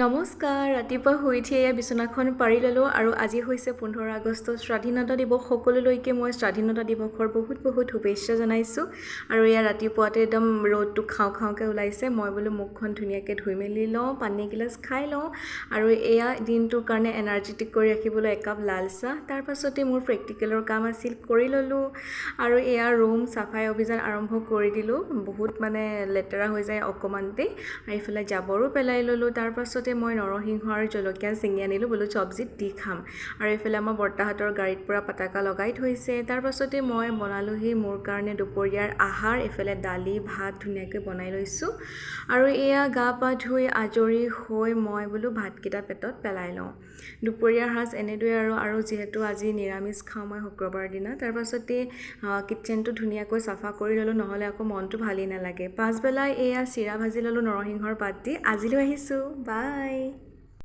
নমস্কাৰ ৰাতিপুৱা শুই উঠি এয়া বিছনাখন পাৰি ল'লোঁ আৰু আজি হৈছে 15 আগষ্ট স্বাধীনতা দিৱস সকলোলৈকে মই স্বাধীনতা দিৱসৰ বহুত শুভেচ্ছা জনাইছোঁ আৰু এয়া ৰাতিপুৱাতে একদম ৰ'দটো খাওঁকৈ ওলাইছে মই বোলো মুখখন ধুনীয়াকৈ ধুই মেলি লওঁ পানী গিলাচ খাই লওঁ আৰু এয়া দিনটোৰ কাৰণে এনাৰ্জেটিক কৰি ৰাখিবলৈ একাপ লাল চাহ তাৰ পাছতে মোৰ প্ৰেক্টিকেলৰ কাম আছিল কৰি ল'লোঁ আৰু এয়া ৰুম চাফাই অভিযান আৰম্ভ কৰি দিলোঁ বহুত মানে লেতেৰা হৈ যায় অকমানতে আৰু ইফালে জাবৰো পেলাই ল'লোঁ তাৰ পাছতে মই নৰসিংহ আৰু জলকীয়া ছিঙি আনিলোঁ বোলো চব্জিত দি খাম আৰু এইফালে আমাৰ বৰ্তাহঁতৰ গাড়ীত পুৰা পতাকা লগাই থৈছে তাৰ পাছতে মই বনালোহি মোৰ কাৰণে দুপৰীয়াৰ আহাৰ এইফালে দালি ভাত ধুনীয়াকৈ বনাই লৈছোঁ আৰু এয়া গা পা ধুই আজৰি হৈ মই বোলো ভাতকেইটা পেটত পেলাই লওঁ দুপৰীয়াৰ সাজ এনেদৰে আৰু যিহেতু আজি নিৰামিষ খাওঁ মই শুক্ৰবাৰ দিনা তাৰ পাছতে কিটচেনটো ধুনীয়াকৈ চাফা কৰি ল'লোঁ নহ'লে আকৌ মনটো ভালেই নালাগে পাছবেলা এয়া চিৰা ভাজি ল'লোঁ নৰসিংহৰ পাত দি আজিলৈ আহিছোঁ বাই